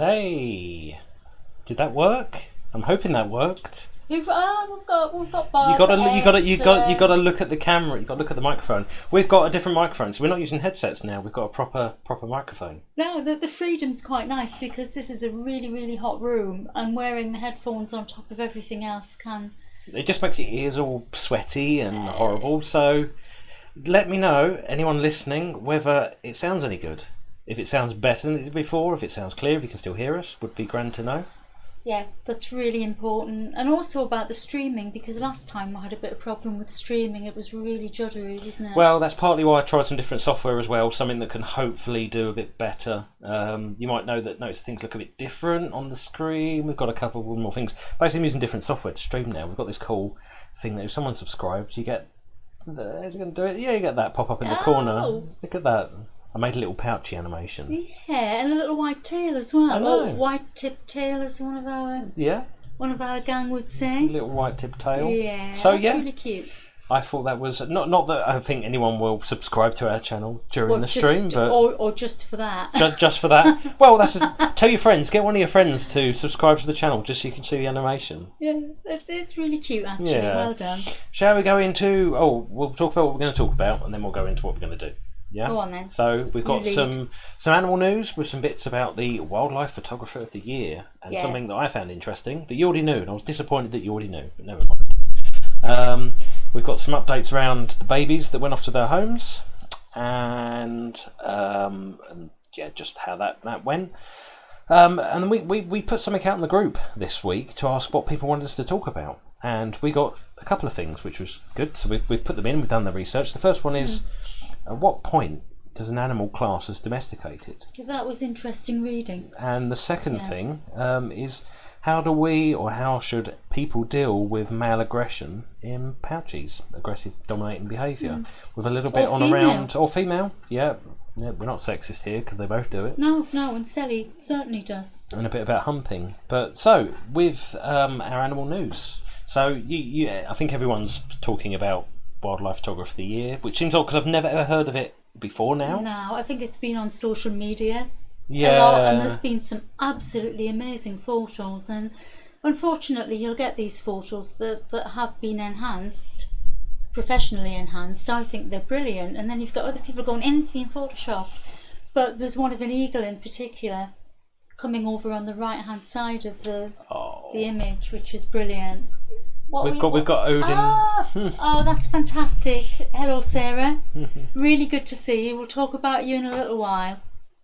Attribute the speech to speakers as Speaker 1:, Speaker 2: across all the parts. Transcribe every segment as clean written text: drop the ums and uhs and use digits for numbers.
Speaker 1: Hey, did that work? I'm hoping that worked.
Speaker 2: We've got
Speaker 1: You gotta look at the camera. You gotta look at the microphone. We've got a different microphone, so we're not using headsets now. We've got a proper microphone.
Speaker 2: No, the freedom's quite nice because this is a really hot room, and wearing the headphones on top of everything else can.
Speaker 1: It just makes your ears all sweaty and horrible. So, let me know, anyone listening, whether it sounds any good. If it sounds better than it did before, if it sounds clear, if you can still hear us, would be grand to know.
Speaker 2: Yeah, that's really important. And also about the streaming, because last time I had a bit of problem with streaming. It was really juddery, wasn't it?
Speaker 1: Well, that's partly why I tried some different software as well, something that can hopefully do a bit better. You might notice things look a bit different on the screen. We've got a couple more things. Basically, I'm using different software to stream now. We've got this cool thing that if someone subscribes, you get... You're going to do it? Yeah, you get that pop up in the corner. Look at that. I made a little pouchy animation.
Speaker 2: Yeah, and a little white tail as well.
Speaker 1: I know.
Speaker 2: White tip tail, as one of our gang would say.
Speaker 1: A little white tip tail.
Speaker 2: Yeah,
Speaker 1: so
Speaker 2: that's really cute.
Speaker 1: I thought that was not that I think anyone will subscribe to our channel during the stream, but
Speaker 2: or just for that.
Speaker 1: Just for that. Well, tell your friends. Get one of your friends to subscribe to the channel just so you can see the animation.
Speaker 2: Yeah, it's really cute actually.
Speaker 1: Yeah.
Speaker 2: Well done.
Speaker 1: Shall we go into? Oh, we'll talk about what we're going to talk about, and then we'll go into what we're going to do. Yeah.
Speaker 2: Go on then.
Speaker 1: So we've got some animal news with some bits about the Wildlife Photographer of the Year and something that I found interesting that you already knew, and I was disappointed that you already knew, but never mind. We've got some updates around the babies that went off to their homes, and just how that went. And then we put something out in the group this week to ask what people wanted us to talk about, and we got a couple of things which was good. So we've put them in. We've done the research. The first one is. At what point does an animal class as domesticated?
Speaker 2: That was interesting reading.
Speaker 1: And the second thing is how should people deal with male aggression in pouchies, aggressive dominating behaviour, with a little bit around, or female, yeah, we're not sexist here because they both do it.
Speaker 2: No, and Sally certainly does. And
Speaker 1: a bit about humping. But so, with our animal news, so I think everyone's talking about Wildlife Photographer of the Year, which seems odd because I've never ever heard of it before now.
Speaker 2: No, I think it's been on social media
Speaker 1: a
Speaker 2: lot, and there's been some absolutely amazing photos, and unfortunately you'll get these photos that have been enhanced, professionally enhanced. I think they're brilliant, and then you've got other people going, it's been photoshopped. But there's one of an eagle in particular coming over on the right hand side of the image, which is brilliant.
Speaker 1: We've got Odin.
Speaker 2: Oh, that's fantastic. Hello, Sarah. Really good to see you. We'll talk about you in a little while.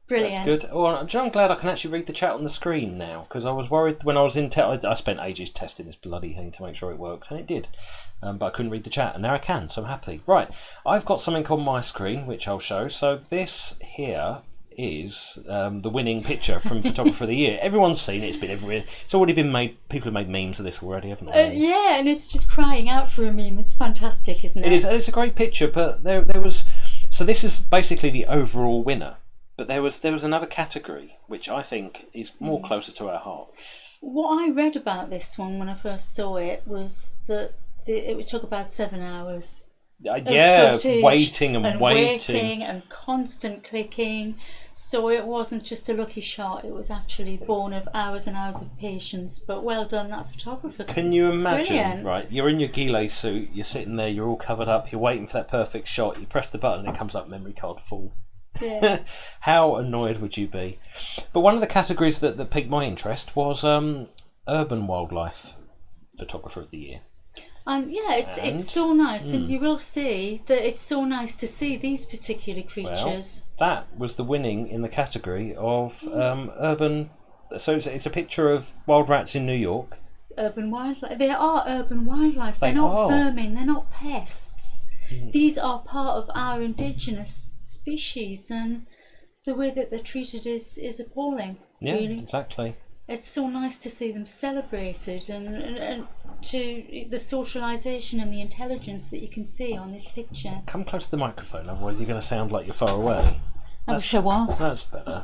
Speaker 2: Brilliant.
Speaker 1: That's good. Well, I'm glad I can actually read the chat on the screen now, because I was worried when I was in I spent ages testing this bloody thing to make sure it worked, and it did. But I couldn't read the chat, and now I can, so I'm happy. Right, I've got something on my screen, which I'll show. So this here is the winning picture from Photographer of the Year. Everyone's seen it. It's been everywhere. It's already been made. People have made memes of this already, haven't they?
Speaker 2: Yeah, and it's just crying out for a meme. It's fantastic, isn't it?
Speaker 1: It is. And it's a great picture. But there was. So this is basically the overall winner. But there was another category which I think is more closer to our hearts.
Speaker 2: What I read about this one when I first saw it was that it took about 7 hours. Waiting and constant clicking. So it wasn't just a lucky shot, it was actually born of hours and hours of patience. But well done, that photographer.
Speaker 1: Can you imagine?
Speaker 2: Brilliant.
Speaker 1: Right, you're in your gilet suit, you're sitting there, you're all covered up, you're waiting for that perfect shot, you press the button and it comes up memory card full.
Speaker 2: Yeah.
Speaker 1: How annoyed would you be? But one of the categories that piqued my interest was urban wildlife photographer of the year.
Speaker 2: It's so nice, and you will see that it's so nice to see these particular creatures.
Speaker 1: Well, that was the winning in the category of urban. So it's a picture of wild rats in New York.
Speaker 2: Urban wildlife. They are urban wildlife. They're not vermin. They're not pests. These are part of our indigenous species, and the way that they're treated is appalling.
Speaker 1: Yeah,
Speaker 2: really.
Speaker 1: Exactly.
Speaker 2: It's so nice to see them celebrated, and to the socialisation and the intelligence that you can see on this picture.
Speaker 1: Come close to the microphone, otherwise you're going to sound like you're far away.
Speaker 2: I wish I was.
Speaker 1: That's better.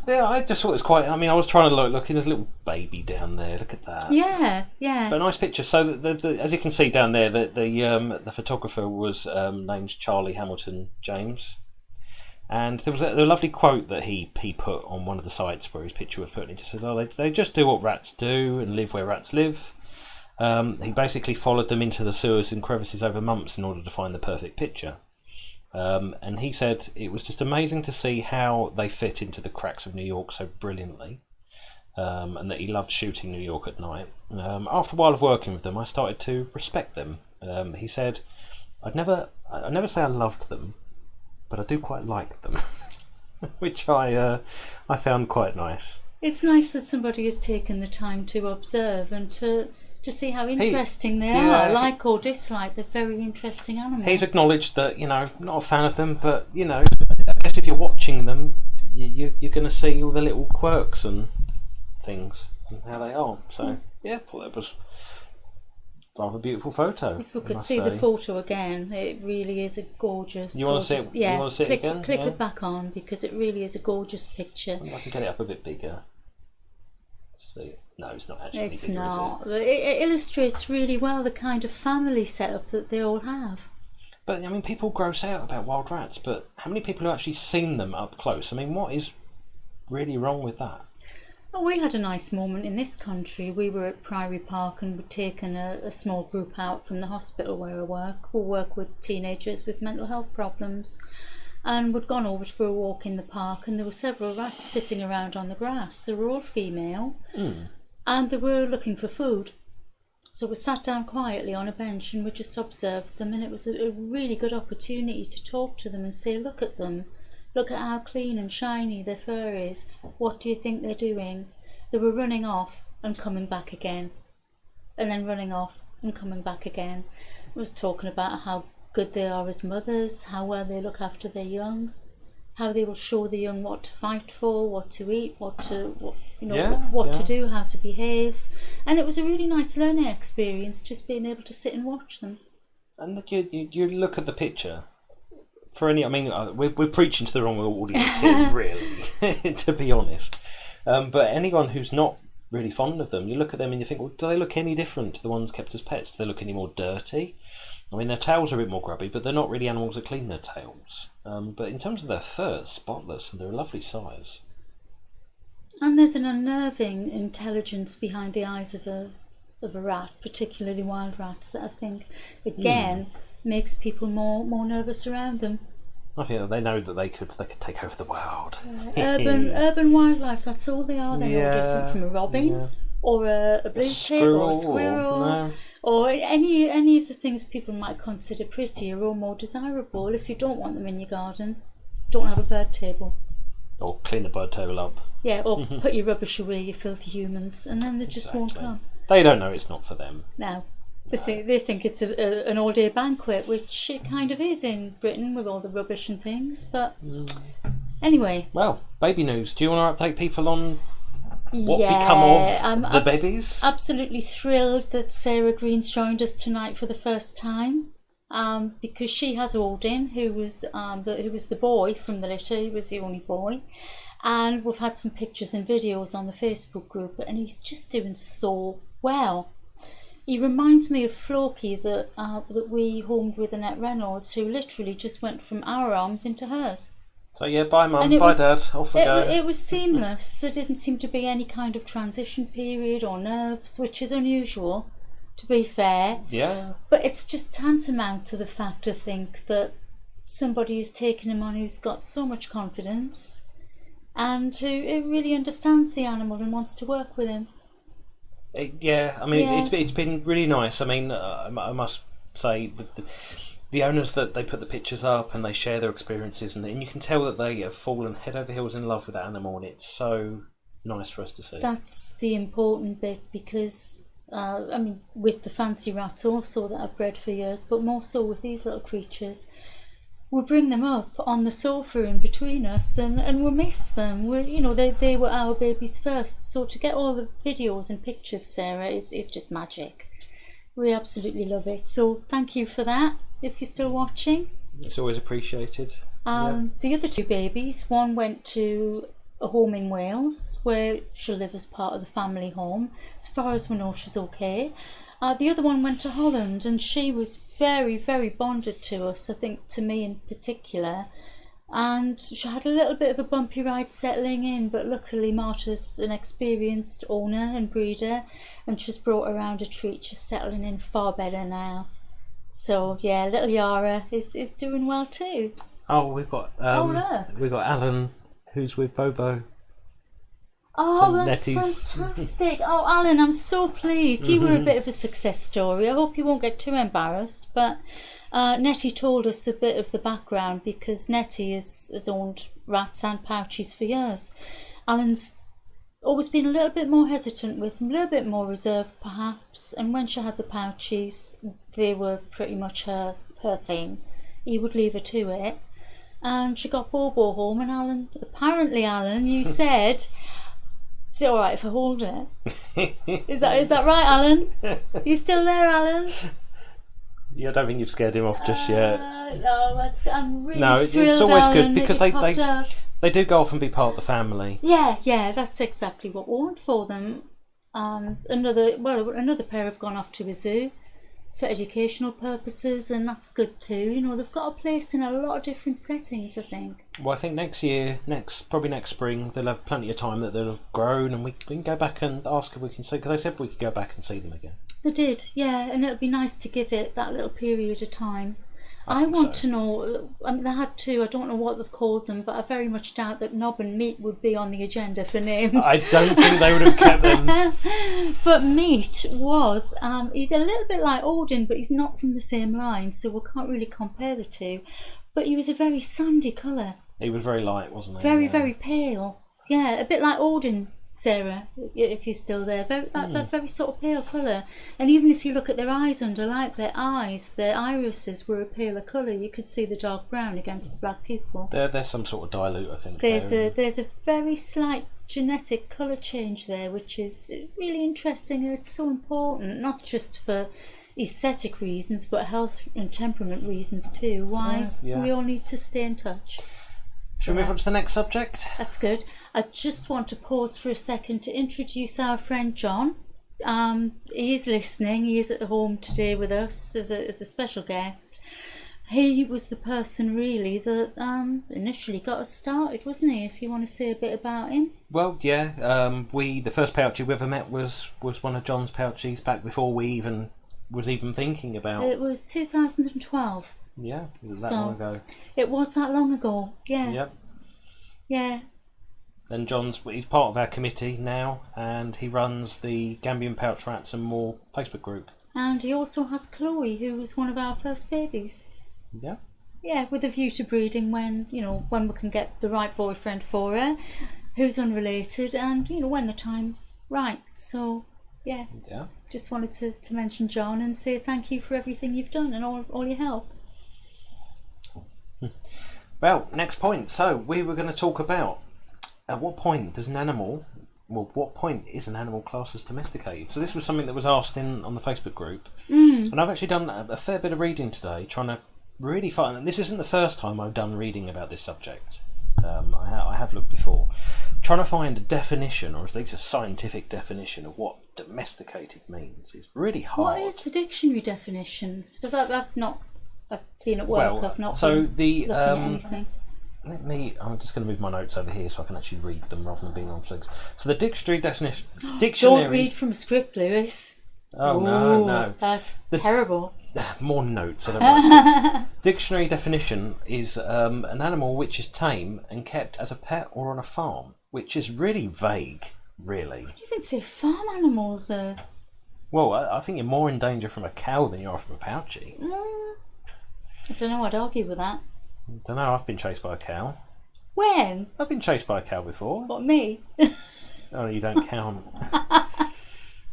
Speaker 1: Yeah, I just thought it was quite. I mean, I was trying to look. There's a little baby down there. Look at that.
Speaker 2: Yeah.
Speaker 1: But a nice picture. So, as you can see down there, the photographer was named Charlie Hamilton James. And there was a lovely quote that he put on one of the sites where his picture was put, and he just said, "Oh, they just do what rats do and live where rats live." He basically followed them into the sewers and crevices over months in order to find the perfect picture. And he said it was just amazing to see how they fit into the cracks of New York so brilliantly, and that he loved shooting New York at night. After a while of working with them, I started to respect them. He said, I'd never say I loved them, but I do quite like them, which I found quite nice.
Speaker 2: It's nice that somebody has taken the time to observe and to see how interesting they are, like or dislike. They're very interesting animals.
Speaker 1: He's acknowledged that, not a fan of them, but, I guess if you're watching them, you're going to see all the little quirks and things and how they are. So, yeah, I thought that was rather a beautiful photo.
Speaker 2: If we could see the photo again, it really is a gorgeous.
Speaker 1: You want to see it?
Speaker 2: Yeah,
Speaker 1: you want to see it again?
Speaker 2: Click it back on, because it really is a gorgeous picture.
Speaker 1: I can get it up a bit bigger. See, no, it's not actually.
Speaker 2: It's
Speaker 1: bigger,
Speaker 2: not.
Speaker 1: Is it?
Speaker 2: It illustrates really well the kind of family setup that they all have.
Speaker 1: But I mean, people gross out about wild rats, but how many people have actually seen them up close? I mean, what is really wrong with that?
Speaker 2: Well, we had a nice moment in this country. We were at Priory Park and we'd taken a small group out from the hospital where I work. We work with teenagers with mental health problems. And we'd gone over for a walk in the park, and there were several rats sitting around on the grass. They were all female, and they were looking for food. So we sat down quietly on a bench and we just observed them, and it was a really good opportunity to talk to them and say, look at them. Look at how clean and shiny their fur is. What do you think they're doing? They were running off and coming back again, and then running off and coming back again. I was talking about how good they are as mothers, how well they look after their young, how they will show the young what to fight for, what to eat, what to do, how to behave. And it was a really nice learning experience, just being able to sit and watch them.
Speaker 1: And you look at the picture. For any, I mean, we're preaching to the wrong audience here, really, to be honest. But anyone who's not really fond of them, you look at them and you think, well, do they look any different to the ones kept as pets? Do they look any more dirty? I mean, their tails are a bit more grubby, but they're not really animals that clean their tails. But in terms of their fur, it's spotless, and they're a lovely size.
Speaker 2: And there's an unnerving intelligence behind the eyes of a rat, particularly wild rats, that I think, again, makes people more nervous around them.
Speaker 1: I think that they know that they could take over the world.
Speaker 2: Urban wildlife, that's all they are. They're no different from a robin or a blue tip or a squirrel or any of the things people might consider prettier or more desirable. If you don't want them in your garden, don't have a bird table.
Speaker 1: Or clean the bird table up.
Speaker 2: Yeah, or put your rubbish away, you filthy humans, and then they just won't come.
Speaker 1: They don't know it's not for them.
Speaker 2: No. They think it's an all-day banquet, which it kind of is in Britain with all the rubbish and things. But anyway.
Speaker 1: Well, baby news. Do you want to update people on what become of the babies?
Speaker 2: Absolutely thrilled that Sarah Green's joined us tonight for the first time, because she has Aldin, who was the boy from the litter. He was the only boy. And we've had some pictures and videos on the Facebook group, and he's just doing so well. He reminds me of Floki that we homed with Annette Reynolds, who literally just went from our arms into hers.
Speaker 1: So yeah, bye mum, bye dad, off we go.
Speaker 2: It was seamless. There didn't seem to be any kind of transition period or nerves, which is unusual, to be fair.
Speaker 1: Yeah.
Speaker 2: But it's just tantamount to the fact, I think, that somebody is taking him on who's got so much confidence and who really understands the animal and wants to work with him.
Speaker 1: It's been really nice. I mean, I must say the owners, that they put the pictures up and they share their experiences, and you can tell that they have fallen head over heels in love with that animal, and it's so nice for us to see.
Speaker 2: That's the important bit, because with the fancy rats also that I've bred for years, but more so with these little creatures, we bring them up on the sofa in between us, and we miss them. They were our babies first, so to get all the videos and pictures, Sarah, is just magic. We absolutely love it. So thank you for that, if you're still watching.
Speaker 1: It's always appreciated.
Speaker 2: The other two babies, one went to a home in Wales, where she'll live as part of the family home. As far as we know, she's okay. The other one went to Holland, and she was very, very bonded to us, I think to me in particular. And she had a little bit of a bumpy ride settling in, but luckily Marta's an experienced owner and breeder, and she's brought her around a treat. She's settling in far better now. So yeah, little Yara is doing well too.
Speaker 1: Oh, we've got Alan, who's with Bobo.
Speaker 2: Oh, that's fantastic. Oh, Alan, I'm so pleased. You were a bit of a success story. I hope you won't get too embarrassed. But Nettie told us a bit of the background, because Nettie has owned rats and pouchies for years. Alan's always been a little bit more hesitant with them, a little bit more reserved perhaps. And when she had the pouchies, they were pretty much her thing. He would leave her to it. And she got Bobo home, and Alan, you said... Is it alright if I hold it? Is that right, Alan? You still there, Alan?
Speaker 1: Yeah, I don't think you've scared him off just yet.
Speaker 2: No, I'm really thrilled,
Speaker 1: it's always
Speaker 2: Alan,
Speaker 1: good because they do go off and be part of the family.
Speaker 2: Yeah, that's exactly what we want for them. Another pair have gone off to a zoo for educational purposes, and that's good too. You know, they've got a place in a lot of different settings, I think.
Speaker 1: Well, I think probably next spring, they'll have plenty of time that they'll have grown, and we can go back and ask if we can see, because they said we could go back and see them again.
Speaker 2: They did, yeah, and it'll be nice to give it that little period of time. I want to know, they had two, I don't know what they've called them, but I very much doubt that Knob and Meat would be on the agenda for names.
Speaker 1: I don't think they would have kept them.
Speaker 2: But Meat was, he's a little bit like Odin, but he's not from the same line, so we can't really compare the two. But he was a very sandy colour.
Speaker 1: He was very light, wasn't he?
Speaker 2: Very, very pale. Yeah, a bit like Odin, Sarah, if you're still there. That very sort of pale colour. And even if you look at their eyes under light, their irises were a paler colour. You could see the dark brown against the black pupil.
Speaker 1: There's some sort of dilute, I think.
Speaker 2: There's a very slight genetic colour change there, which is really interesting, and it's so important, not just for aesthetic reasons, but health and temperament reasons too. Why we all need to stay in touch.
Speaker 1: Shall we move on to the next subject?
Speaker 2: That's good. I just want to pause for a second to introduce our friend John. He is listening. He is at home today with us as a special guest. He was the person really that initially got us started, wasn't he? If you want to say a bit about him.
Speaker 1: Well, yeah. The first pouchie we ever met was one of John's pouchies back before we was even thinking about.
Speaker 2: It was 2012.
Speaker 1: Yeah, it was that long ago.
Speaker 2: It was that long ago, yeah.
Speaker 1: Yep.
Speaker 2: Yeah.
Speaker 1: And he's part of our committee now, and he runs the Gambian Pouch Rats and More Facebook group.
Speaker 2: And he also has Chloe, who was one of our first babies.
Speaker 1: Yeah.
Speaker 2: Yeah, with a view to breeding when we can get the right boyfriend for her, who's unrelated, and when the time's right. So yeah. Just wanted to mention John and say thank you for everything you've done and all your help.
Speaker 1: Well, next point. So we were going to talk about at what point is an animal classed as domesticated? So this was something that was asked on the Facebook group, and I've actually done a fair bit of reading today, trying to really find. And this isn't the first time I've done reading about this subject. I have looked before, trying to find a definition, or at least a scientific definition of what domesticated means. It's really hard.
Speaker 2: What is the dictionary definition? Because I've been at work. I've not
Speaker 1: so
Speaker 2: been
Speaker 1: the
Speaker 2: looking at anything.
Speaker 1: I'm just going to move my notes over here so I can actually read them rather than being on things. So the dictionary definition.
Speaker 2: Don't read from a script, Lewis.
Speaker 1: Oh, no.
Speaker 2: That's terrible.
Speaker 1: More notes. I don't know. Dictionary definition is an animal which is tame and kept as a pet or on a farm, which is really vague, really.
Speaker 2: You can say farm animals are...
Speaker 1: Well, I think you're more in danger from a cow than you are from a pouchie.
Speaker 2: I don't know, I'd argue with that.
Speaker 1: I don't know, I've been chased by a cow.
Speaker 2: When?
Speaker 1: I've been chased by a cow before.
Speaker 2: What, me?
Speaker 1: Oh, you don't count.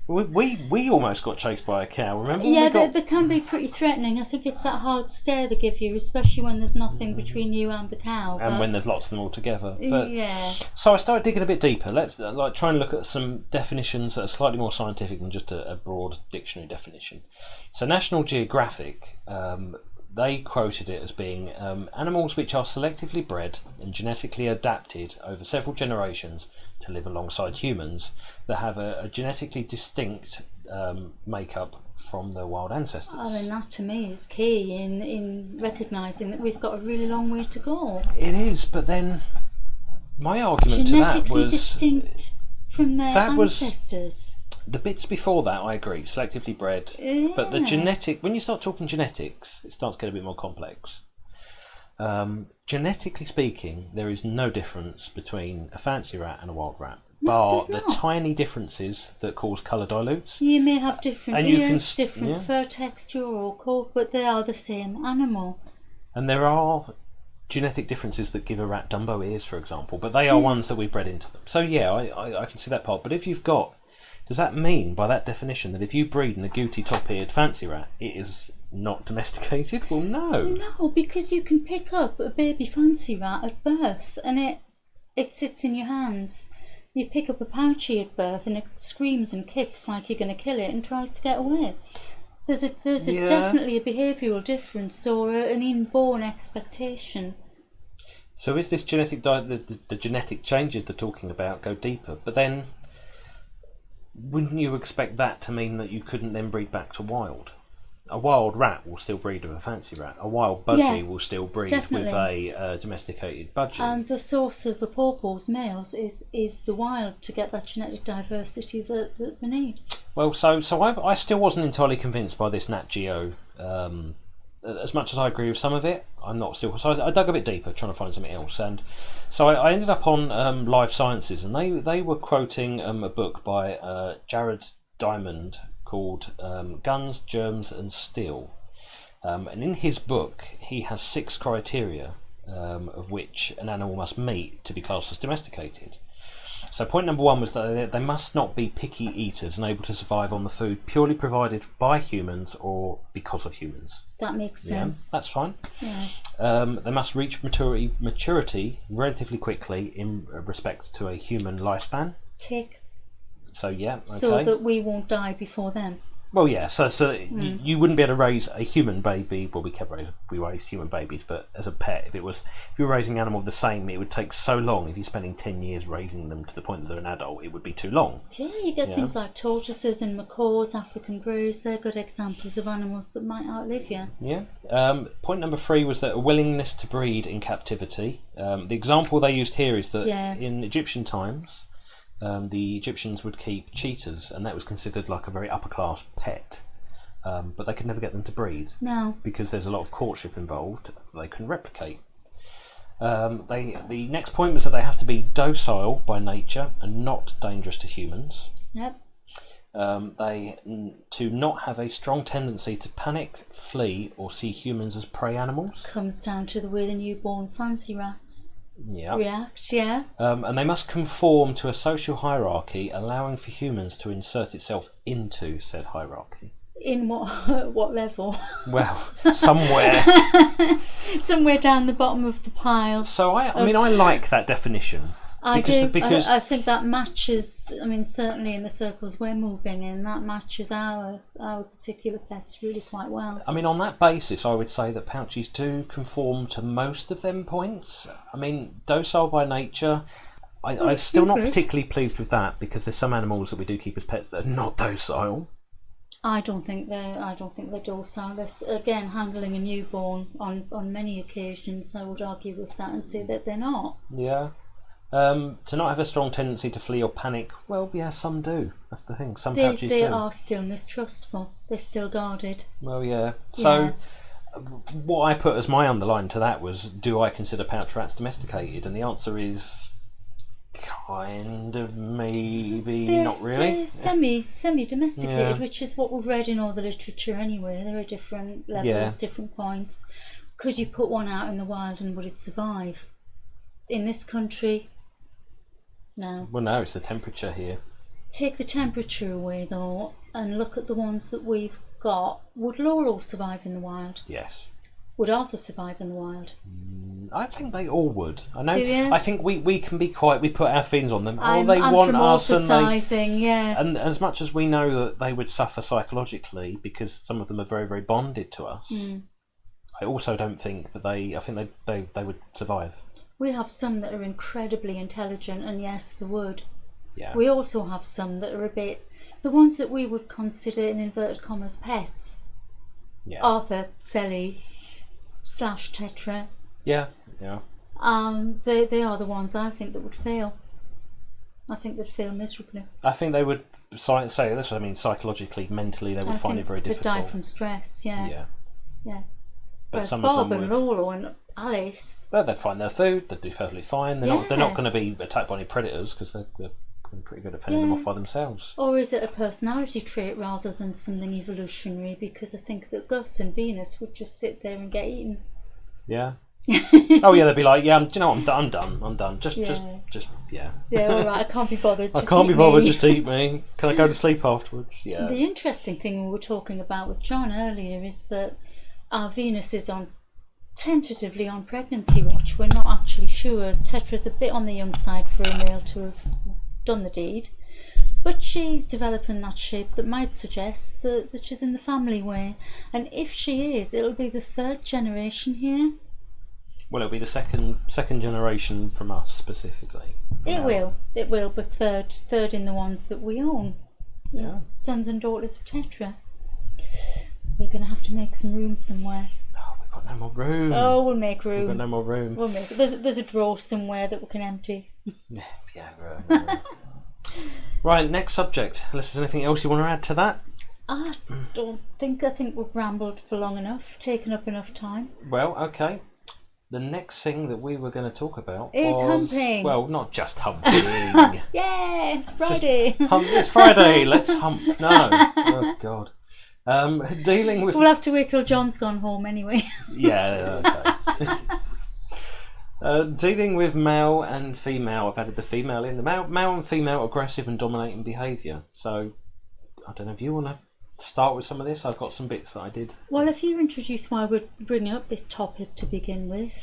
Speaker 1: We almost got chased by a cow, remember?
Speaker 2: Yeah, they can be pretty threatening. I think it's that hard stare they give you, especially when there's nothing between you and the cow.
Speaker 1: And when there's lots of them all together. But,
Speaker 2: yeah.
Speaker 1: So I started digging a bit deeper. Let's try and look at some definitions that are slightly more scientific than just a broad dictionary definition. So National Geographic, they quoted it as being animals which are selectively bred and genetically adapted over several generations to live alongside humans that have a genetically distinct makeup from their wild ancestors.
Speaker 2: Oh, and that to me is key in recognising that we've got a really long way to go.
Speaker 1: It is, but then my argument to that
Speaker 2: Genetically
Speaker 1: was
Speaker 2: distinct from their
Speaker 1: that was-
Speaker 2: ancestors.
Speaker 1: the bits before that. I agree, selectively bred, but the genetic. When you start talking genetics, it starts to get a bit more complex. Genetically speaking, there is no difference between a fancy rat and a wild rat, bar
Speaker 2: there's
Speaker 1: the
Speaker 2: not.
Speaker 1: tiny differences that cause colour dilutes.
Speaker 2: You may have different
Speaker 1: And you can
Speaker 2: ears, different fur texture or coat, but they are the same animal.
Speaker 1: And there are genetic differences that give a rat Dumbo ears, for example, but they are ones that we bred into them. So yeah, I can see that part. But if you've got, does that mean by that definition that if you breed an agouti top-eared fancy rat, it is not domesticated? Well, no.
Speaker 2: No, because you can pick up a baby fancy rat at birth and it sits in your hands. You pick up a pouchy at birth and it screams and kicks like you're going to kill it and tries to get away. There's definitely a behavioural difference or an inborn expectation.
Speaker 1: So is this genetic the genetic changes they're talking about go deeper? But then, wouldn't you expect that to mean that you couldn't then breed back to wild? A wild rat will still breed with a fancy rat. A wild budgie will still breed with a domesticated budgie.
Speaker 2: And the source of a pawpaw's males is the wild to get that genetic diversity that they need.
Speaker 1: Well, so I still wasn't entirely convinced by this Nat Geo. As much as I agree with some of it, I'm not still. So I dug a bit deeper, trying to find something else, and so I ended up on Life Sciences, and they were quoting a book by Jared Diamond called Guns, Germs and Steel, and in his book he has 6 criteria of which an animal must meet to be classed as domesticated. So point number 1 was that they must not be picky eaters and able to survive on the food purely provided by humans or because of humans.
Speaker 2: That makes sense.
Speaker 1: That's fine.
Speaker 2: Yeah.
Speaker 1: They must reach maturity relatively quickly in respect to a human lifespan.
Speaker 2: Tick.
Speaker 1: So yeah, okay.
Speaker 2: So that we won't die before them.
Speaker 1: Well, yeah. So you wouldn't be able to raise a human baby. Well, we raise human babies, but as a pet, if you were raising an animal the same, it would take so long. If you're spending 10 years raising them to the point that they're an adult, it would be too long.
Speaker 2: Yeah, you get things like tortoises and macaws, African greys. They're good examples of animals that might outlive you.
Speaker 1: Yeah. Point number 3 was that a willingness to breed in captivity. The example they used here is that in Egyptian times, the Egyptians would keep cheetahs, and that was considered like a very upper class pet, but they could never get them to breed.
Speaker 2: No,
Speaker 1: because there's a lot of courtship involved that they couldn't replicate. The next point was that they have to be docile by nature and not dangerous to humans.
Speaker 2: Yep.
Speaker 1: They to not have a strong tendency to panic, flee, or see humans as prey animals.
Speaker 2: Comes down to the way the newborn fancy rats react. Yeah.
Speaker 1: And they must conform to a social hierarchy, allowing for humans to insert itself into said hierarchy.
Speaker 2: In what level?
Speaker 1: Well, somewhere.
Speaker 2: Somewhere down the bottom of the pile.
Speaker 1: So I mean, I like that definition.
Speaker 2: I do. Because I think that matches. I mean, certainly in the circles we're moving in, that matches our particular pets really quite well.
Speaker 1: I mean, on that basis, I would say that pouchies do conform to most of them points. I mean, docile by nature. I'm still not particularly pleased with that because there's some animals that we do keep as pets that are not docile.
Speaker 2: I don't think they're docile. This again, handling a newborn on many occasions, I would argue with that and say that they're not.
Speaker 1: Yeah. To not have a strong tendency to flee or panic, well, yeah, some do. That's the thing. Some pouches do.
Speaker 2: They are still mistrustful. They're still guarded.
Speaker 1: Well, yeah. So, what I put as my underline to that was, do I consider pouch rats domesticated? And the answer is kind of maybe, not really.
Speaker 2: They're semi-domesticated, which is what we've read in all the literature anyway. There are different levels, different points. Could you put one out in the wild and would it survive? In this country, no.
Speaker 1: Well, no, it's the temperature here.
Speaker 2: Take the temperature away, though, and look at the ones that we've got. Would Lolo survive in the wild?
Speaker 1: Yes.
Speaker 2: Would Arthur survive in the wild?
Speaker 1: I think they all would. I know.
Speaker 2: Do you?
Speaker 1: I think we can be quite. We put our feelings on them.
Speaker 2: I'm
Speaker 1: they want us,
Speaker 2: and
Speaker 1: and as much as we know that they would suffer psychologically because some of them are very, very bonded to us. I also don't think that they. I think they would survive.
Speaker 2: We have some that are incredibly intelligent, and yes, they would.
Speaker 1: Yeah.
Speaker 2: We also have some that are a bit the ones that we would consider in inverted commas pets, Arthur, Sally, / Tetra.
Speaker 1: Yeah.
Speaker 2: They are the ones I think that would fail. I think they'd fail miserably.
Speaker 1: I think they would say this. I mean, psychologically, mentally, they would find it very difficult.
Speaker 2: They'd die from stress. Yeah.
Speaker 1: But
Speaker 2: whereas
Speaker 1: some
Speaker 2: Bob
Speaker 1: of them
Speaker 2: and
Speaker 1: would.
Speaker 2: Lolo and Alice.
Speaker 1: Well, they'd find their food. They'd do perfectly fine. They're not going to be attacked by any predators because they're pretty good at fending them off by themselves.
Speaker 2: Or is it a personality trait rather than something evolutionary? Because I think that Gus and Venus would just sit there and get eaten.
Speaker 1: Yeah. Oh yeah, they'd be like, yeah, do you know what? I'm done. Just yeah.
Speaker 2: Yeah, all right. I can't be bothered.
Speaker 1: I can't be bothered. Just eat me. Can I go to sleep afterwards? Yeah.
Speaker 2: The interesting thing we were talking about with John earlier is that Venus is tentatively on pregnancy watch. We're not actually sure. Tetra's a bit on the young side for a male to have done the deed, but she's developing that shape that might suggest that she's in the family way. And if she is, it'll be the 3rd generation here.
Speaker 1: Well, it'll be the second generation from us specifically.
Speaker 2: It will, but third in the ones that we own.
Speaker 1: Yeah.
Speaker 2: Sons and daughters of Tetra. We're going to have to make some room somewhere.
Speaker 1: Oh, we've got no more room.
Speaker 2: Oh, we'll make room.
Speaker 1: We've got no more room.
Speaker 2: We'll make. There's a drawer somewhere that we can empty.
Speaker 1: Yeah. Right, next subject. Unless there's anything else you want to add to that?
Speaker 2: I don't think. I think we've rambled for long enough, taken up enough time.
Speaker 1: Well, okay. The next thing that we were going to talk about
Speaker 2: is
Speaker 1: was
Speaker 2: humping.
Speaker 1: Well, not just humping.
Speaker 2: Yeah, it's Friday.
Speaker 1: It's Friday. Let's hump. No. Oh God. Dealing with.
Speaker 2: We'll have to wait till John's gone home anyway.
Speaker 1: Yeah. Okay. Dealing with male and female. I've added the female in. The male and female aggressive and dominating behaviour. So, I don't know if you want to start with some of this. I've got some bits that I did.
Speaker 2: Well, if you introduce why we're bringing up this topic to begin with.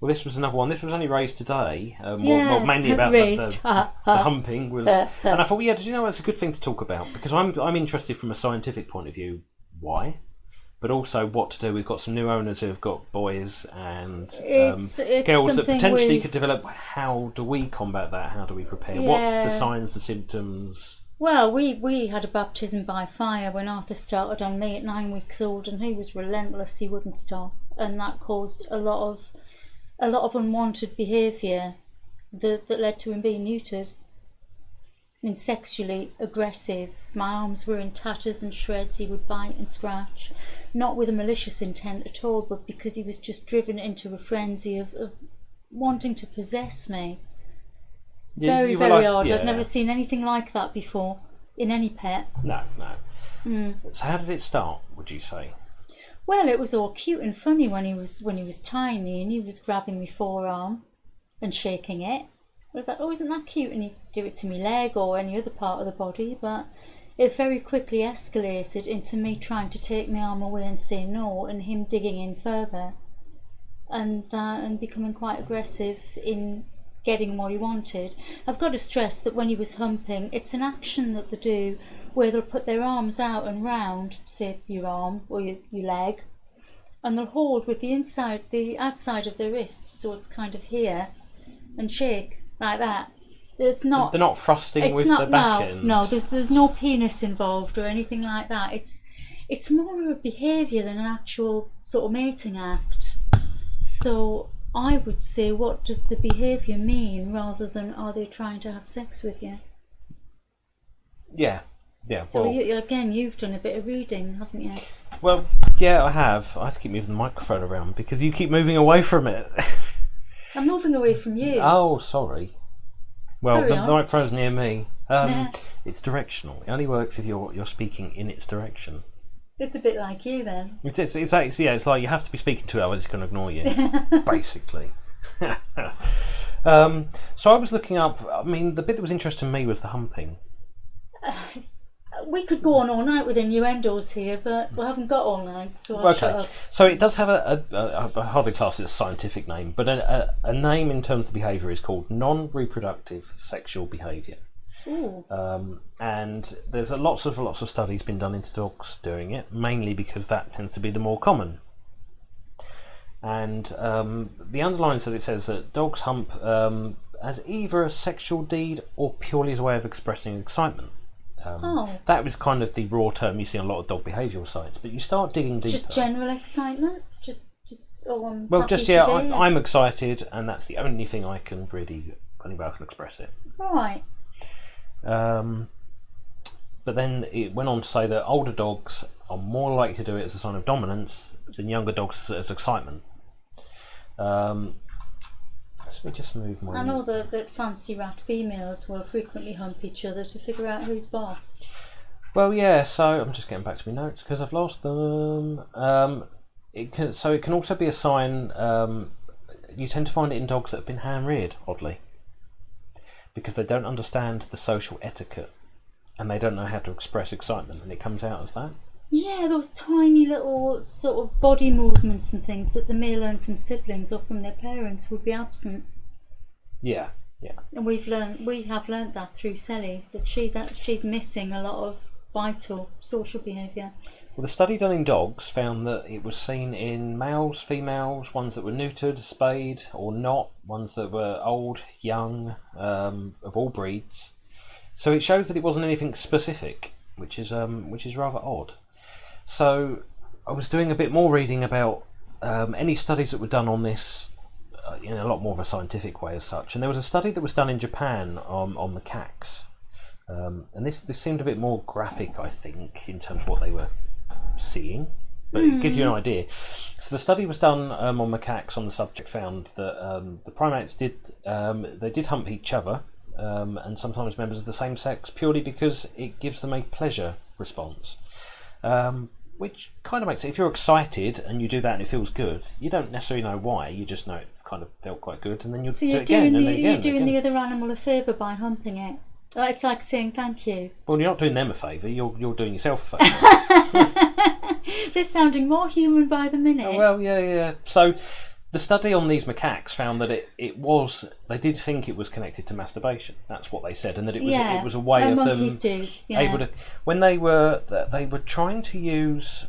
Speaker 1: Well, this was another one. This was only raised today. Well, mainly about the humping was, and I thought, did you know it's a good thing to talk about because I'm interested from a scientific point of view. Why? But also what to do. We've got some new owners who have got boys and
Speaker 2: it's
Speaker 1: girls that potentially could develop. How do we combat that? How do we prepare?
Speaker 2: Yeah.
Speaker 1: What's the signs, the symptoms?
Speaker 2: Well, we had a baptism by fire when Arthur started on me at 9 weeks old, and he was relentless. He wouldn't stop, and that caused a lot of unwanted behaviour that led to him being neutered. I mean, sexually aggressive. My arms were in tatters and shreds. He would bite and scratch, not with a malicious intent at all, but because he was just driven into a frenzy of wanting to possess me. Very odd. Yeah. I'd never seen anything like that before in any pet.
Speaker 1: No. So how did it start, would you say?
Speaker 2: Well, it was all cute and funny when he was tiny and he was grabbing my forearm and shaking it. I was like, oh, isn't that cute? And he'd do it to my leg or any other part of the body. But it very quickly escalated into me trying to take my arm away and say no, and him digging in further and becoming quite aggressive in getting what he wanted. I've got to stress that when he was humping, it's an action that they do where they'll put their arms out and round, say your arm or your leg, and they'll hold with the outside of their wrists, so it's kind of here, and shake like that. It's not.
Speaker 1: They're not thrusting with the back end.
Speaker 2: No, there's no penis involved or anything like that. It's more of a behaviour than an actual sort of mating act. So I would say, what does the behaviour mean rather than are they trying to have sex with you?
Speaker 1: Yeah.
Speaker 2: So you've done a bit of reading, haven't you?
Speaker 1: Well, yeah, I have. I have to keep moving the microphone around because you keep moving away from it.
Speaker 2: I'm moving away from you.
Speaker 1: Oh, sorry. Well, the microphone's near me. It's directional. It only works if you're speaking in its direction.
Speaker 2: It's a bit like you then.
Speaker 1: It's like you have to be speaking to it, otherwise it's going to ignore you, basically. So I was looking up. I mean, the bit that was interesting to me was the humping.
Speaker 2: We could go on all night with innuendos here, but we haven't got all night, so I'll shut up.
Speaker 1: So it does have a hardly class as a scientific name, but a name in terms of behaviour is called non-reproductive sexual behaviour. And there's lots of studies been done into dogs doing it, mainly because that tends to be the more common. And the underlines that it says that dogs hump as either a sexual deed or purely as a way of expressing excitement. That was kind of the raw term you see on a lot of dog behavioural sites, but you start digging deeper.
Speaker 2: Just general excitement?
Speaker 1: I'm excited, and that's the only thing I can really, only way I can express it.
Speaker 2: Right.
Speaker 1: But then it went on to say that older dogs are more likely to do it as a sign of dominance than younger dogs as excitement. Let me just move my...
Speaker 2: I know that fancy rat females will frequently hump each other to figure out who's boss.
Speaker 1: Well, yeah, so I'm just getting back to my notes because I've lost them. It can also be a sign, you tend to find it in dogs that have been hand-reared, oddly, because they don't understand the social etiquette and they don't know how to express excitement, and it comes out as that.
Speaker 2: Yeah, those tiny little sort of body movements and things that they may learn from siblings or from their parents would be absent.
Speaker 1: Yeah.
Speaker 2: And we have learnt that through Sally, that she's missing a lot of vital social behaviour.
Speaker 1: Well, the study done in dogs found that it was seen in males, females, ones that were neutered, spayed or not, ones that were old, young, of all breeds. So it shows that it wasn't anything specific, which is rather odd. So I was doing a bit more reading about any studies that were done on this in a lot more of a scientific way as such. And there was a study that was done in Japan on macaques. And this seemed a bit more graphic, I think, in terms of what they were seeing. But it gives you an idea. So the study was done on macaques on the subject, found that the primates did hump each other, and sometimes members of the same sex, purely because it gives them a pleasure response. Which kind of makes it, if you're excited and you do that and it feels good, you don't necessarily know why, you just know it kind of felt quite good, and then you'll do it again.
Speaker 2: You're doing the other animal a favour by humping it. It's like saying thank you.
Speaker 1: Well, you're not doing them a favour, you're doing yourself a favour.
Speaker 2: They're sounding more human by the minute.
Speaker 1: Oh, well, yeah. So the study on these macaques found that they did think it was connected to masturbation. That's what they said, and that it was a way of
Speaker 2: monkeys
Speaker 1: them
Speaker 2: do.
Speaker 1: able to, when they were trying to use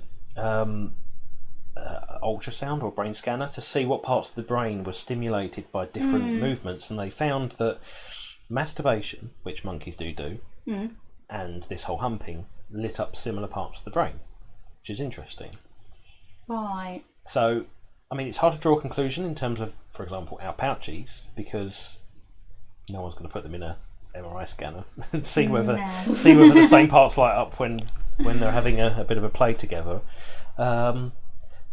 Speaker 1: ultrasound or brain scanner to see what parts of the brain were stimulated by different movements, and they found that masturbation, which monkeys do, and this whole humping lit up similar parts of the brain, which is interesting.
Speaker 2: Right.
Speaker 1: So, I mean, it's hard to draw a conclusion in terms of, for example, our pouchies, because no one's going to put them in a MRI scanner and see whether the same parts light up when they're having a bit of a play together.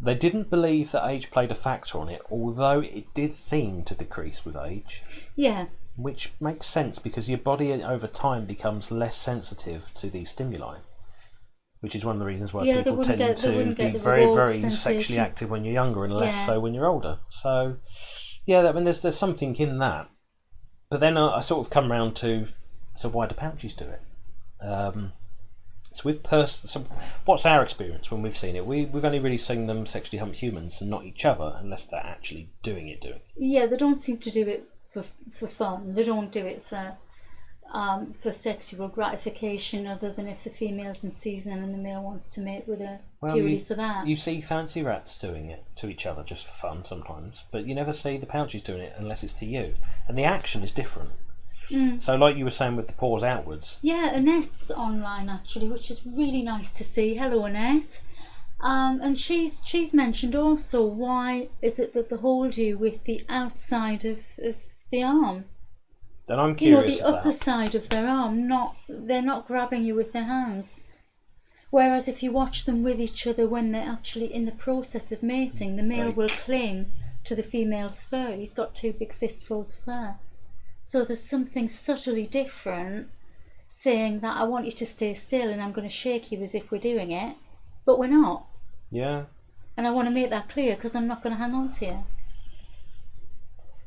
Speaker 1: They didn't believe that age played a factor on it, although it did seem to decrease with age.
Speaker 2: Yeah.
Speaker 1: Which makes sense, because your body over time becomes less sensitive to these stimuli, which is one of the reasons why people tend to be very, very sexually active when you're younger and less so when you're older. So, I mean, there's something in that. But then I sort of come round to, so why do pouchies do it? So what's our experience when we've seen it? We've only really seen them sexually hump humans and not each other, unless they're actually doing it.
Speaker 2: Yeah, they don't seem to do it for fun. They don't do it for sexual gratification, other than if the female's in season and the male wants to mate with her, purely for that. You
Speaker 1: see fancy rats doing it to each other just for fun sometimes, but you never see the pouchies doing it unless it's to you, and the action is different. So like you were saying with the paws outwards.
Speaker 2: Yeah, Annette's online actually, which is really nice to see. Hello, Annette. And she's mentioned also, why is it that they hold you with the outside of the arm?
Speaker 1: Then I'm curious
Speaker 2: the upper side of their arm. They're not grabbing you with their hands. Whereas if you watch them with each other when they're actually in the process of mating, the male will cling to the female's fur. He's got two big fistfuls of fur. So there's something subtly different, saying that I want you to stay still and I'm going to shake you as if we're doing it, but we're not.
Speaker 1: Yeah.
Speaker 2: And I want to make that clear, because I'm not going to hang on to you.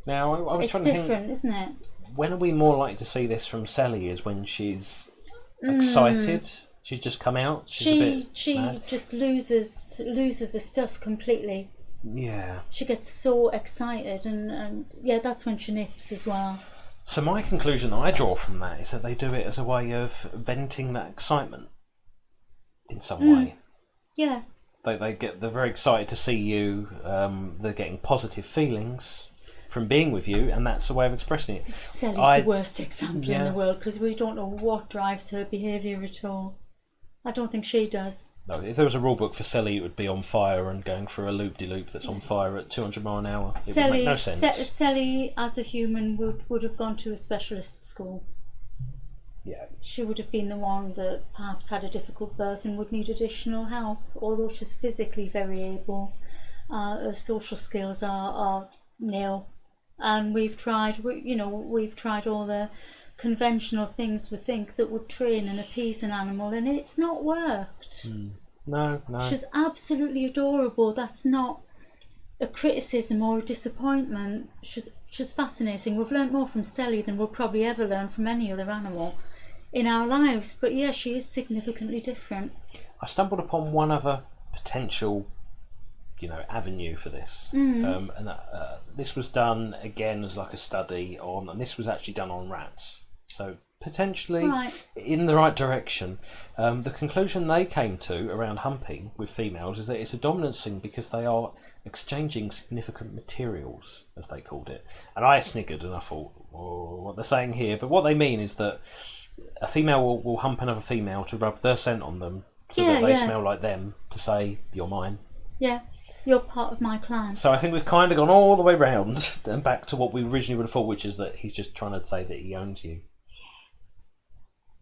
Speaker 1: Now, I was trying to think,
Speaker 2: it's different, isn't it?
Speaker 1: When are we more likely to see this from Sally? Is when she's excited? She's just come out? She
Speaker 2: just loses her stuff completely.
Speaker 1: Yeah.
Speaker 2: She gets so excited, and that's when she nips as well.
Speaker 1: So my conclusion that I draw from that is that they do it as a way of venting that excitement in some way.
Speaker 2: Yeah.
Speaker 1: They're very excited to see you. They're getting positive feelings from being with you, and that's a way of expressing it.
Speaker 2: Sally's the worst example in the world, because we don't know what drives her behaviour at all. I don't think she does.
Speaker 1: No, if there was a rule book for Sally, it would be on fire and going for a loop-de-loop that's on fire at 200 mile an hour. It would make no sense.
Speaker 2: Sally, as a human, would have gone to a specialist school.
Speaker 1: Yeah.
Speaker 2: She would have been the one that perhaps had a difficult birth and would need additional help, although she's physically very able. Her social skills are nil, and we've tried all the conventional things we think that would train and appease an animal, and it's not worked.
Speaker 1: No.
Speaker 2: She's absolutely adorable. That's not a criticism or a disappointment. She's fascinating. We've learnt more from Sally than we'll probably ever learn from any other animal in our lives, but yeah, she is significantly different.
Speaker 1: I stumbled upon one other potential avenue for this, and this was done again as like a study on, and this was actually done on rats, so potentially in the right direction. The conclusion they came to around humping with females is that it's a dominance thing because they are exchanging significant materials, as they called it, and I sniggered and I thought, what they're saying here, but what they mean is that a female will hump another female to rub their scent on them so that they smell like them, to say, you're mine. Yeah.
Speaker 2: You're part of my clan.
Speaker 1: So I think we've kind of gone all the way round and back to what we originally would have thought, which is that he's just trying to say that he owns you.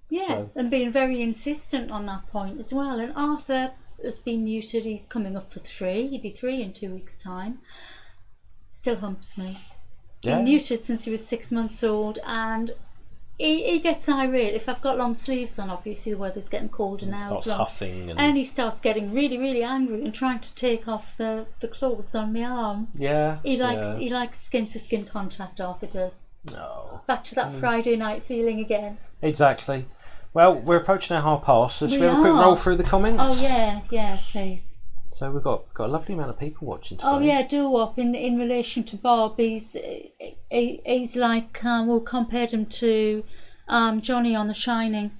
Speaker 2: Yeah, so. And being very insistent on that point as well. And Arthur has been neutered. He's coming up for 3. He'll be 3 in 2 weeks' time. Still humps me. Been neutered since he was 6 months old, and he gets irate if I've got long sleeves on. Obviously the weather's getting colder now.
Speaker 1: Starts huffing
Speaker 2: and he starts getting really, really angry and trying to take off the clothes on my arm.
Speaker 1: Yeah.
Speaker 2: He likes skin to skin contact, Arthur does.
Speaker 1: No.
Speaker 2: Back to that Friday night feeling again.
Speaker 1: Exactly. Well, we're approaching our past, so should we have a quick roll through the comments?
Speaker 2: Oh yeah, please.
Speaker 1: So we've got a lovely amount of people watching today.
Speaker 2: Oh yeah, do-wop in relation to Bob. He's like, we compared him to Johnny on The Shining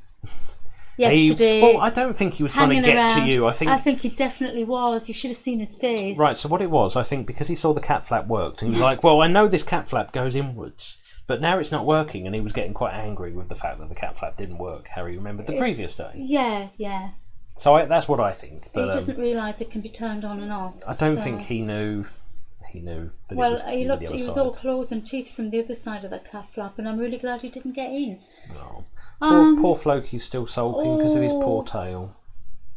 Speaker 2: yesterday.
Speaker 1: Well, I don't think he was trying to get to you. I
Speaker 2: think he definitely was. You should have seen his face.
Speaker 1: Right, so what it was, I think, because he saw the cat flap worked, and he's like, well, I know this cat flap goes inwards, but now it's not working, and he was getting quite angry with the fact that the cat flap didn't work. Harry remembered the previous day.
Speaker 2: Yeah.
Speaker 1: So that's what I think. But,
Speaker 2: he doesn't realise it can be turned on and off.
Speaker 1: I don't think he knew. He knew that
Speaker 2: he was all claws and teeth from the other side of that cat flap, and I'm really glad he didn't get in.
Speaker 1: No. Poor Floki's still sulking because of his poor tail.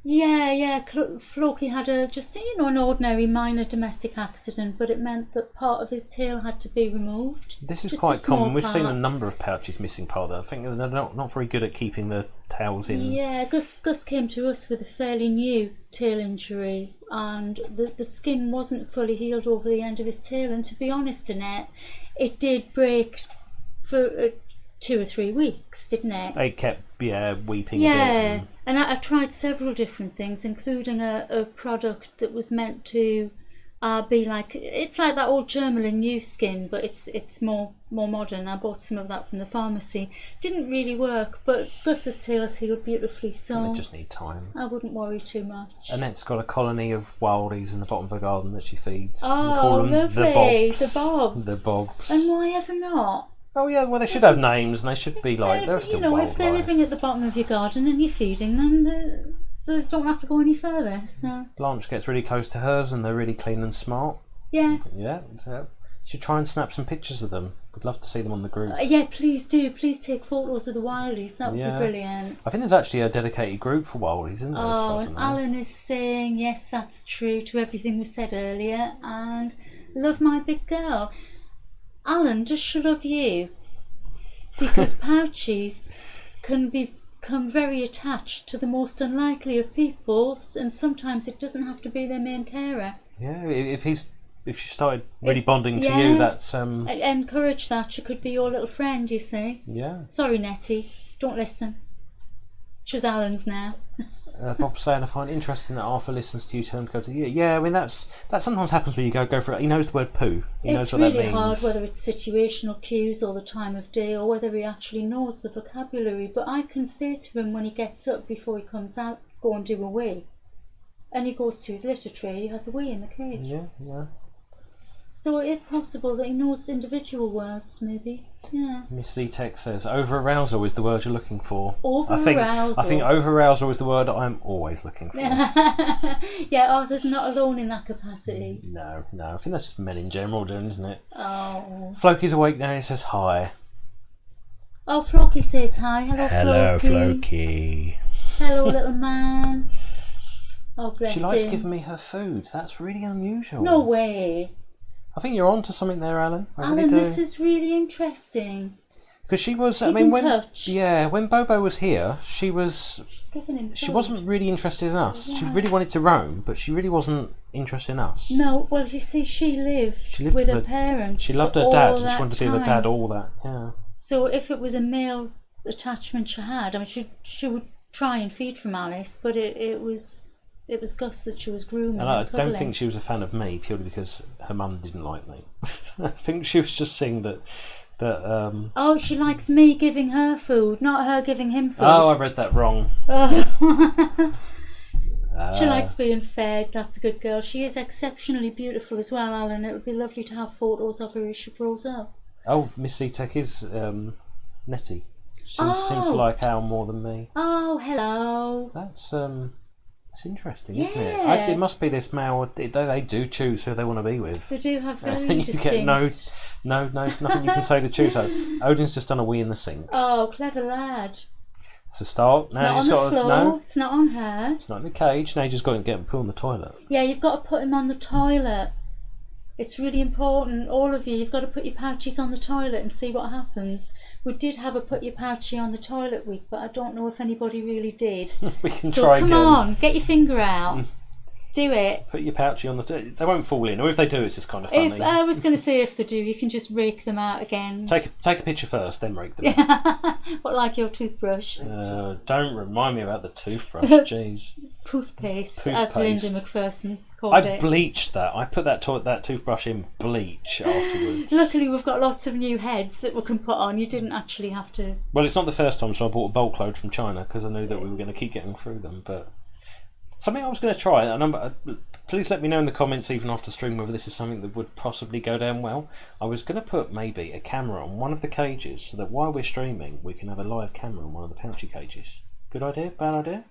Speaker 2: Yeah. Floki had an ordinary minor domestic accident, but it meant that part of his tail had to be removed.
Speaker 1: This is quite common. We've seen a number of pouches missing part of that. I think they're not very good at keeping the tails in.
Speaker 2: Yeah, Gus came to us with a fairly new tail injury, and the skin wasn't fully healed over the end of his tail, and to be honest, Annette, it did break for 2 or 3 weeks, didn't it?
Speaker 1: They kept weeping
Speaker 2: a
Speaker 1: bit.
Speaker 2: And I tried several different things, including a product that was meant to be like, it's like that old German new skin, but it's more modern. I bought some of that from the pharmacy. Didn't really work, but Gus's tail has healed beautifully, so
Speaker 1: they just need time.
Speaker 2: I wouldn't worry too much.
Speaker 1: Annette's got a colony of wildies in the bottom of the garden that she feeds.
Speaker 2: Oh,
Speaker 1: call them
Speaker 2: lovely.
Speaker 1: The Bobs.
Speaker 2: The Bobs. And why ever not?
Speaker 1: Oh yeah, well they should have names, and they should be like, they're still wildlife.
Speaker 2: If they're living at the bottom of your garden and you're feeding them, they don't have to go any further. So
Speaker 1: Blanche gets really close to hers, and they're really clean and smart.
Speaker 2: Yeah.
Speaker 1: You should try and snap some pictures of them. We'd love to see them on the group.
Speaker 2: Yeah, please do. Please take photos of the wildies. That would be brilliant.
Speaker 1: I think there's actually a dedicated group for wildies, isn't there?
Speaker 2: Oh, and Alan is saying, yes, that's true to everything we said earlier, and love my big girl. Alan, does she love you? Because pouchies can become very attached to the most unlikely of people, and sometimes it doesn't have to be their main carer.
Speaker 1: Yeah, if she started really bonding to you, that's
Speaker 2: I encourage that. She could be your little friend, you see.
Speaker 1: Yeah.
Speaker 2: Sorry, Nettie, don't listen. She's Alan's now.
Speaker 1: Bob's saying, I find it interesting that Arthur listens to you tell him to go to the... Yeah, I mean, that sometimes happens when you go for it. He knows the word poo. He knows what that means.
Speaker 2: It's really hard, whether it's situational cues or the time of day, or whether he actually knows the vocabulary. But I can say to him when he gets up before he comes out, go and do a wee. And he goes to his litter tray, he has a wee in the cage.
Speaker 1: Yeah.
Speaker 2: So it is possible that he knows individual words, maybe. Yeah.
Speaker 1: Miss Z Tech says over-arousal is the word you're looking for.
Speaker 2: Over-arousal.
Speaker 1: I think over-arousal is the word I'm always looking for.
Speaker 2: Yeah, Arthur's not alone in that capacity.
Speaker 1: No. I think that's just men in general doing, isn't it?
Speaker 2: Oh.
Speaker 1: Floki's awake now and he says hi.
Speaker 2: Oh, Floki says hi. Hello, Floki.
Speaker 1: Hello, Floki.
Speaker 2: Hello, little man. Oh, bless
Speaker 1: She likes
Speaker 2: him.
Speaker 1: giving me her food. That's really unusual.
Speaker 2: No way.
Speaker 1: I think you're on to something there, Alan.
Speaker 2: Alan, this is really interesting.
Speaker 1: Because she was,
Speaker 2: Keep in touch.
Speaker 1: when Bobo was here, she's
Speaker 2: giving him
Speaker 1: she
Speaker 2: food.
Speaker 1: wasn't really interested in us.
Speaker 2: Yeah.
Speaker 1: She really wanted to roam, but she really wasn't interested in us.
Speaker 2: No, well, you see, she lived with her parents.
Speaker 1: She loved her dad. She wanted to be with her dad, all that. Yeah.
Speaker 2: So if it was a male attachment she had, I mean, she would try and feed from Alice, but it was Gus that she was grooming.
Speaker 1: And I don't think she was a fan of me purely because her mum didn't like me. I think she was just saying that.
Speaker 2: Oh, she likes me giving her food, not her giving him food.
Speaker 1: Oh, I read that wrong.
Speaker 2: She likes being fed. That's a good girl. She is exceptionally beautiful as well, Alan. It would be lovely to have photos of her as she grows up.
Speaker 1: Oh, Miss C-Tech is Nettie. Seems to like Al more than me.
Speaker 2: Oh, hello.
Speaker 1: That's interesting, isn't it? It must be this male. They do choose who they want to be with.
Speaker 2: They do have very
Speaker 1: and you
Speaker 2: distinct.
Speaker 1: get nothing you can say to choose. Odin's just done a wee in the sink.
Speaker 2: Oh, clever lad.
Speaker 1: It's a start.
Speaker 2: It's not on the floor.
Speaker 1: No,
Speaker 2: it's not on her.
Speaker 1: it's not in the cage. Now you just got to get him put on the toilet.
Speaker 2: Yeah, you've got to put him on the toilet. It's really important, all of you. You've got to put your pouches on the toilet and see what happens. We did have a put your pouchie on the toilet week, but I don't know if anybody really did.
Speaker 1: We can
Speaker 2: so
Speaker 1: try
Speaker 2: come
Speaker 1: again.
Speaker 2: on, get your finger out. Do it.
Speaker 1: Put your pouchy on the toilet. They won't fall in, or if they do, it's just kind of funny.
Speaker 2: If I was going to say if they do, you can just rake them out again.
Speaker 1: Take a picture first, then rake them out.
Speaker 2: What, like your toothbrush?
Speaker 1: Don't remind me about the toothbrush, jeez.
Speaker 2: Toothpaste, as Linda McPherson called
Speaker 1: I
Speaker 2: it.
Speaker 1: bleached that. I put that toothbrush in bleach afterwards.
Speaker 2: Luckily, we've got lots of new heads that we can put on. You didn't actually have to.
Speaker 1: Well, it's not the first time, so I bought a bulk load from China because I knew that we were going to keep getting through them. But something I was going to try, and please let me know in the comments even after stream whether this is something that would possibly go down well. I was going to put maybe a camera on one of the cages so that while we're streaming we can have a live camera on one of the pouchy cages. Good idea? Bad idea?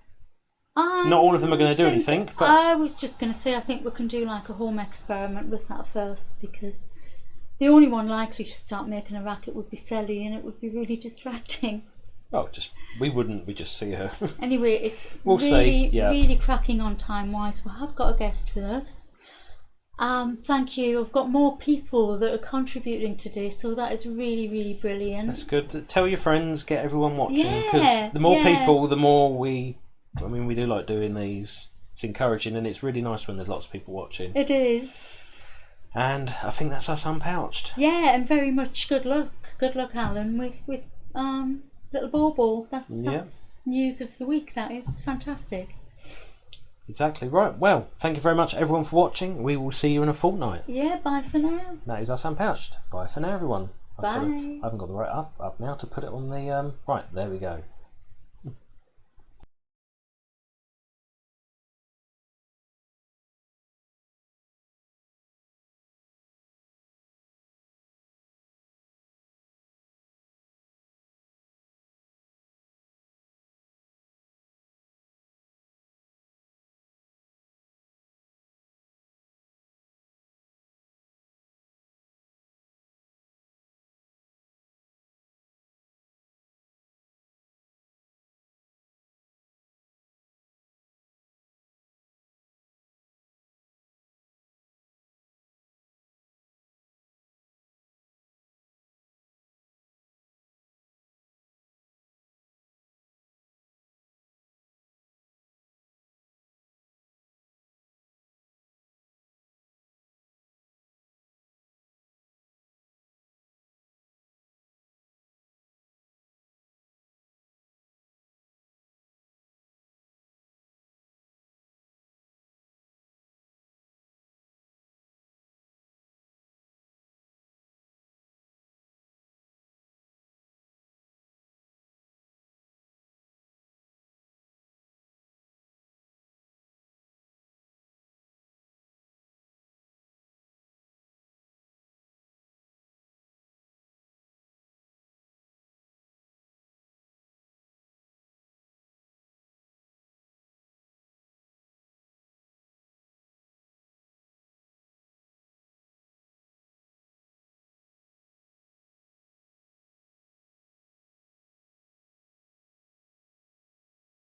Speaker 1: Not all of them are going to do anything. But
Speaker 2: I was just going to say I think we can do like a home experiment with that first, because the only one likely to start making a racket would be Sally, and it would be really distracting.
Speaker 1: Oh, we just see her.
Speaker 2: Anyway, it's
Speaker 1: We'll see, yeah.
Speaker 2: really cracking on time-wise. We have got a guest with us. Thank you. I've got more people that are contributing today, so that is really, really brilliant.
Speaker 1: That's good. Tell your friends, get everyone watching,
Speaker 2: Yeah,
Speaker 1: because the more people, the more we do like doing these. It's encouraging, and it's really nice when there's lots of people watching.
Speaker 2: It is.
Speaker 1: And I think that's us unpouched.
Speaker 2: Yeah, and very much good luck. Good luck, Alan, with little Bobo. That's news of the week, that is. It's fantastic.
Speaker 1: Exactly right. Well, thank you very much everyone for watching. We will see you in a fortnight.
Speaker 2: Yeah, bye for now.
Speaker 1: That is us unpouched. Bye for now, everyone.
Speaker 2: Bye.
Speaker 1: I haven't got the right up now to put it on the right. There we go.